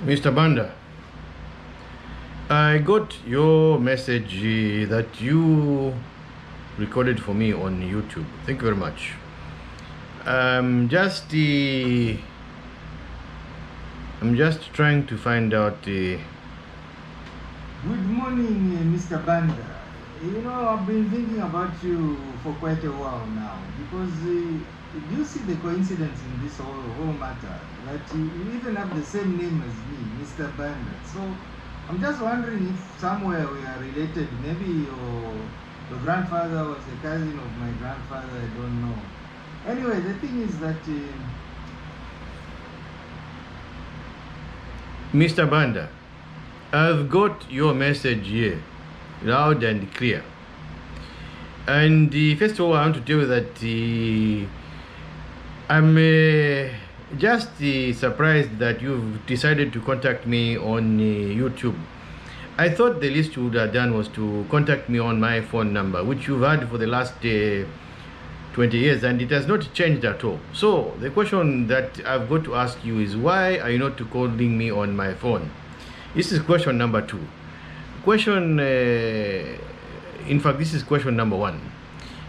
Mr. Banda, I got your message that you recorded for me on YouTube. Thank you very much. I'm just trying to find out. Good morning, Mr. Banda. I've been thinking about you for quite a while now because do you see the coincidence in this whole matter that you even have the same name as me, Mr. Banda. So I'm just wondering if somewhere we are related. Maybe your grandfather was a cousin of my grandfather. I don't know. Anyway, the thing is that. Mr. Banda, I've got your message here, loud and clear. And first of all, I want to tell you that I'm just surprised that you've decided to contact me on YouTube. I thought the least you would have done was to contact me on my phone number, which you've had for the last 20 years, and it has not changed at all. So the question that I've got to ask you is, why are you not calling me on my phone? This is question number 2. In fact, this is question number 1.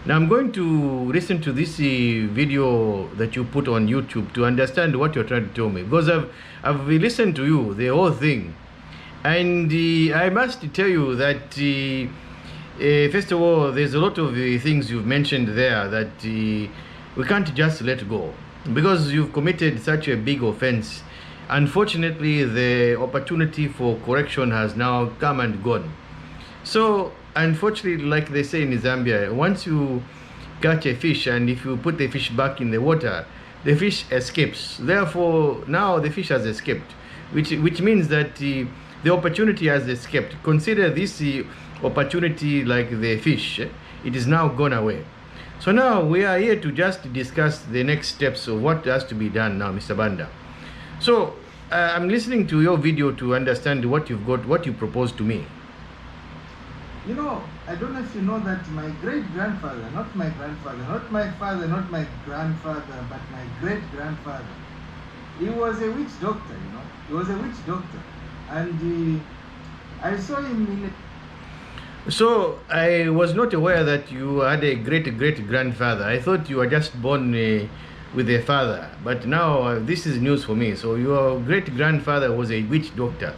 Now I'm going to listen to this video that you put on YouTube to understand what you're trying to tell me, because I've listened to you, the whole thing, and I must tell you that first of all, there's a lot of things you've mentioned there that we can't just let go, because you've committed such a big offense. Unfortunately, the opportunity for correction has now come and gone. So unfortunately, like they say in Zambia, once you catch a fish and if you put the fish back in the water, the fish escapes. Therefore, now the fish has escaped, which means that the opportunity has escaped. Consider this opportunity like the fish. It is now gone away. So now we are here to just discuss the next steps of what has to be done now, Mr. Banda. So I'm listening to your video to understand what you've got, what you proposed to me. I don't know if you know that my great-grandfather, not my grandfather, not my father, not my grandfather, but my great-grandfather, he was a witch doctor, He was a witch doctor. And I saw him in So I was not aware that you had a great-great-grandfather. I thought you were just born with a father. But now this is news for me. So your great-grandfather was a witch doctor.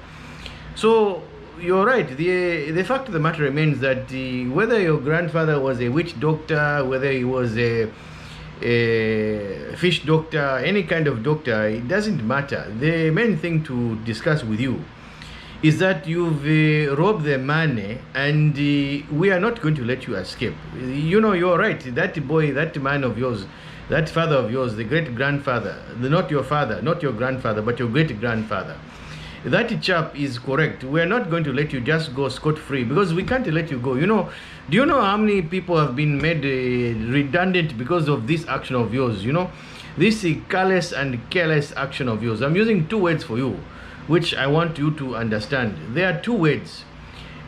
So you're right. The fact of the matter remains that whether your grandfather was a witch doctor, whether he was a fish doctor, any kind of doctor, it doesn't matter. The main thing to discuss with you is that you've robbed the money, and we are not going to let you escape. You're right. That boy, that man of yours, that father of yours, the great-grandfather, not your father, not your grandfather, but your great-grandfather, that chap is correct. We're not going to let you just go scot-free, because we can't let you go. Do you know how many people have been made redundant because of this action of yours? This callous and careless action of yours. I'm using 2 words for you, which I want you to understand. There are 2 words,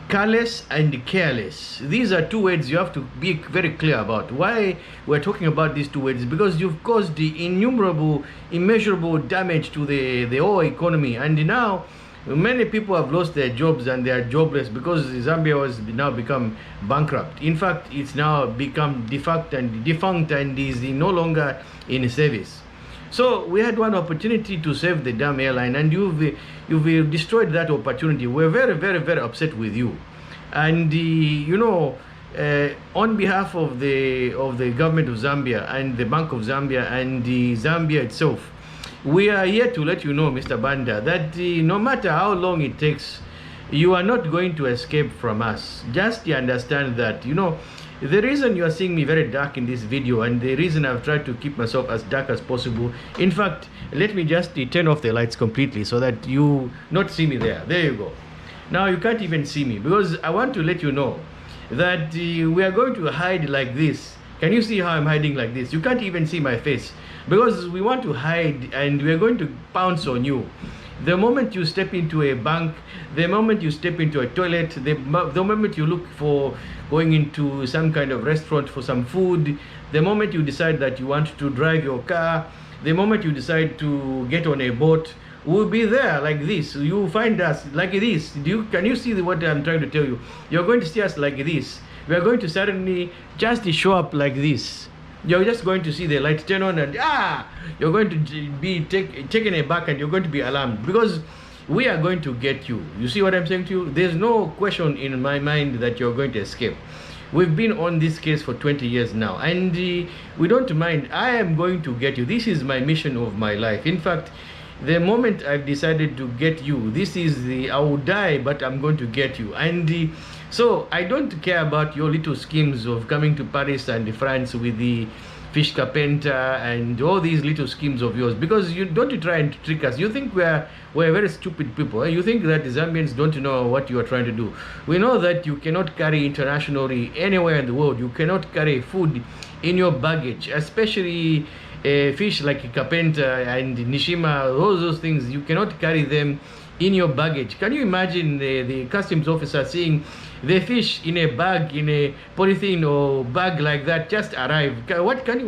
callous and careless. These are 2 words you have to be very clear about. Why we're talking about these 2 words? Because you've caused the immeasurable damage to the whole economy, and now many people have lost their jobs and they are jobless because Zambia has now become bankrupt. In fact, it's now become defunct and is no longer in service. So we had one opportunity to save the damn airline, and you've destroyed that opportunity. We're very, very, very upset with you. And on behalf of the government of Zambia and the Bank of Zambia and the Zambia itself, we are here to let you know, Mr. Banda, that no matter how long it takes, you are not going to escape from us. Just understand that, the reason you are seeing me very dark in this video, and the reason I've tried to keep myself as dark as possible, in fact, let me just turn off the lights completely so that you not see me there. There you go. Now you can't even see me, because I want to let you know that we are going to hide like this. Can you see how I'm hiding like this? You can't even see my face, because we want to hide, and we are going to pounce on you. The moment you step into a bank, the moment you step into a toilet, the moment you look for going into some kind of restaurant for some food, the moment you decide that you want to drive your car, the moment you decide to get on a boat, we'll be there like this. You find us like this. Can you see what I'm trying to tell you? You're going to see us like this. We are going to suddenly just show up like this. You're just going to see the light turn on and you're going to be taken aback, and you're going to be alarmed, because we are going to get you. You see what I'm saying to you? There's no question in my mind that you're going to escape. We've been on this case for 20 years now, and we don't mind. I am going to get you. This is my mission of my life. In fact, the moment I've decided to get you, I will die, but I'm going to get you. And so I don't care about your little schemes of coming to Paris and France with the fish carpenter and all these little schemes of yours, because you don't try and trick us. You think we're very stupid people. You think that the Zambians don't know what you are trying to do. We know that you cannot carry internationally anywhere in the world. You cannot carry food in your baggage, especially fish like carpenter and Nishima, all those things. You cannot carry them in your baggage. Can you imagine the customs officer seeing the fish in a bag, in a polythene or bag like that, just arrive? Can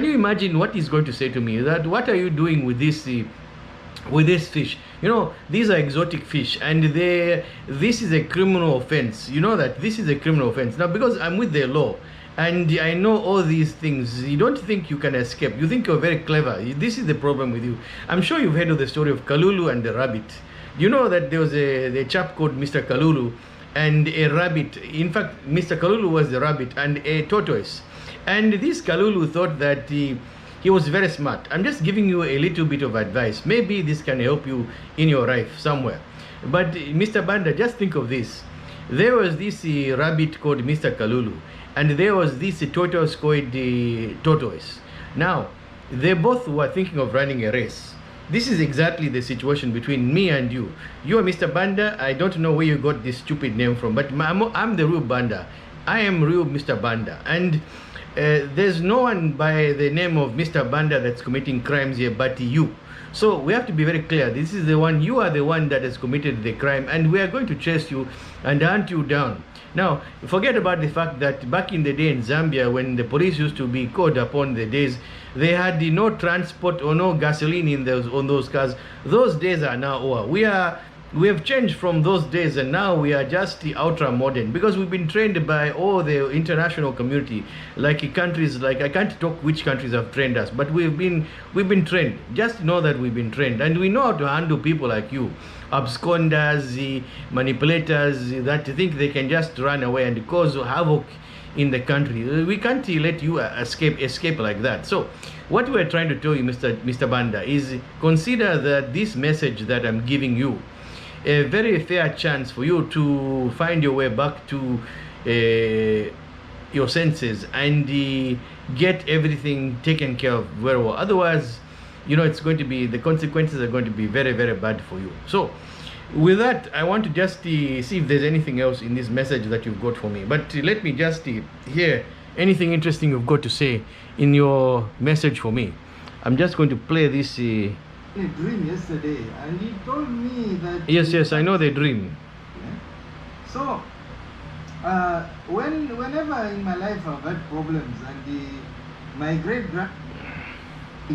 you imagine what he's going to say to me? That what are you doing with this fish? You know, these are exotic fish, and this is a criminal offense. You know that this is a criminal offense. Now, because I'm with the law and I know all these things, you don't think you can escape. You think you're very clever. This is the problem with you. I'm sure you've heard of the story of Kalulu and the rabbit. You know that there was a chap called Mr. Kalulu and a rabbit. In fact, Mr. Kalulu was the rabbit and a tortoise. And this Kalulu thought that he was very smart. I'm just giving you a little bit of advice. Maybe this can help you in your life somewhere. But Mr. Banda, just think of this. There was this rabbit called Mr. Kalulu, and there was this tortoise called Tortoise. Now, they both were thinking of running a race. This is exactly the situation between me and you. You are Mr. Banda. I don't know where you got this stupid name from, but I'm the real Banda. I am real Mr. Banda. And there's no one by the name of Mr. Banda that's committing crimes here but you. So we have to be very clear. This is the one, you are the one that has committed the crime, and we are going to chase you and hunt you down. Now, forget about the fact that back in the day in Zambia, when the police used to be called upon the days, they had no transport or no gasoline on those cars. Those days are now over. We have changed from those days, and now we are just ultra modern, because we've been trained by all the international community, like countries, like I can't talk which countries have trained us, but we've been trained. Just know that we've been trained, and we know how to handle people like you, absconders, manipulators that think they can just run away and cause havoc in the country. We can't let you escape like that. So what we're trying to tell you, Mr. Banda, is consider that this message that I'm giving you a very fair chance for you to find your way back to your senses and get everything taken care of very well. Otherwise, you know, the consequences are going to be very, very bad for you. So with that, I want to just see if there's anything else in this message that you've got for me. But let me just hear anything interesting you've got to say in your message for me. I'm just going to play this a dream yesterday, and he told me that yes, I know the dream. Yeah. So whenever in my life I've had problems, and my great grand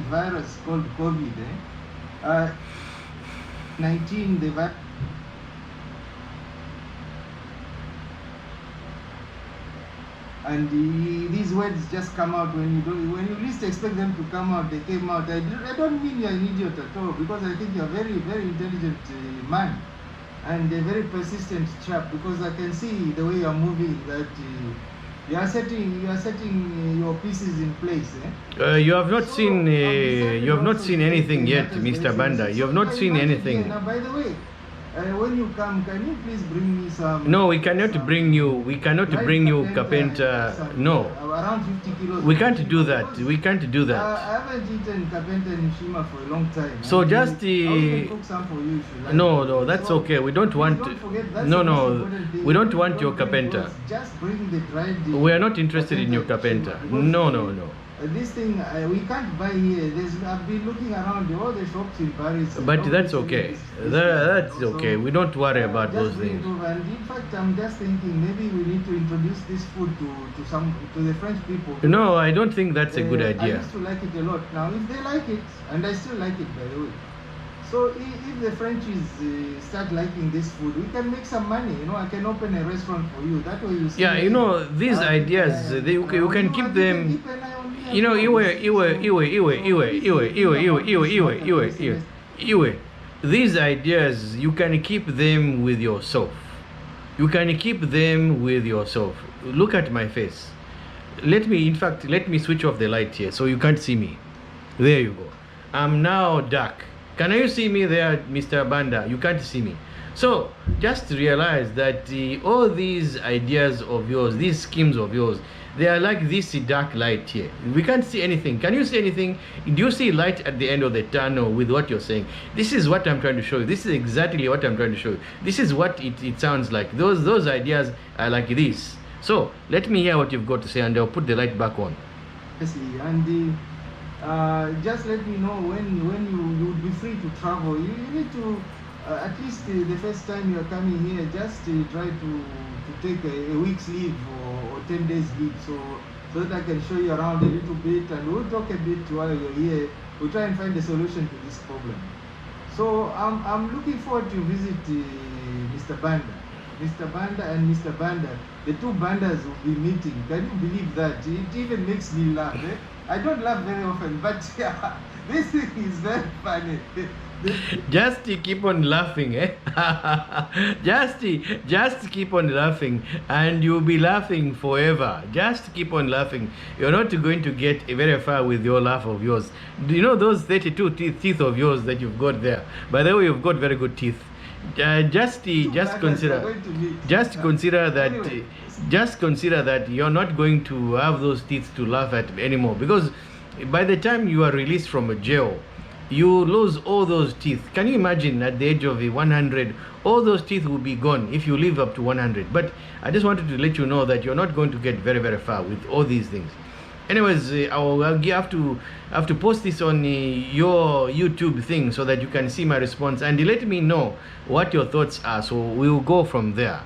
virus called COVID, 19, the virus, and these words just come out when you least expect them to come out. They came out. I don't mean you're an idiot at all, because I think you're a very, very intelligent man and a very persistent chap, because I can see the way you're moving that you are setting your pieces in place. You have not seen anything yet, Mr. Banda. You have not seen anything. Now, by the way, when you come, can you please bring me some? No, we cannot bring you. We cannot bring you carpenter. No. Around 50 kilos. We can't do that. We can't do that. I haven't eaten carpenter in Shima for a long time. So just I'll even cook some for you if you like. No, that's okay. We don't want. Don't forget, that's No, we don't want your carpenter. Just bring the dried. We are not interested in your carpenter. No. This thing we can't buy here. I've been looking around all the shops in Paris. But that's okay. That's okay. We don't worry about those things. And in fact, I'm just thinking maybe we need to introduce this food to the French people. No, I don't think that's a good idea. I used to like it a lot. Now, if they like it, and I still like it, by the way. So if the Frenchies start liking this food, we can make some money. You know, I can open a restaurant for you. That way you see. Yeah, you know, these ideas, you can keep them. You know, these ideas, you can keep them with yourself. You can keep them with yourself. Look at my face. Let me switch off the light here so you can't see me. There you go. I'm now dark. Can you see me there, Mr. Banda? You can't see me. So just realize that all these ideas of yours, these schemes of yours, they are like this dark light here. We can't see anything. Can you see anything? Do you see light at the end of the tunnel with what you're saying? This is what I'm trying to show you. This is exactly what I'm trying to show you. This is what it sounds like. Those ideas are like this. So let me hear what you've got to say, and I'll put the light back on. Yes, and just let me know when you would be free to travel. You need to at least the first time you are coming here, just try to take a week's leave or 10 days leave, so that I can show you around a little bit, and we'll talk a bit while you're here. We'll try and find a solution to this problem. So I'm looking forward to visit Mr. Banda. Mr. Banda and Mr. Banda, the two Bandas will be meeting. Can you believe that? It even makes me laugh. Eh? I don't laugh very often, but this thing is very funny. Just keep on laughing, eh? just keep on laughing, and you'll be laughing forever. Just keep on laughing. You're not going to get very far with your laugh of yours. Do you know those 32 teeth of yours that you've got there? By the way, you've got very good teeth. Just consider that you're not going to have those teeth to laugh at anymore, because by the time you are released from a jail, you lose all those teeth. Can you imagine at the age of 100, all those teeth will be gone if you live up to 100? But I just wanted to let you know that you're not going to get very, very far with all these things. Anyways, I'll have to post this on your YouTube thing so that you can see my response, and let me know what your thoughts are, so we'll go from there.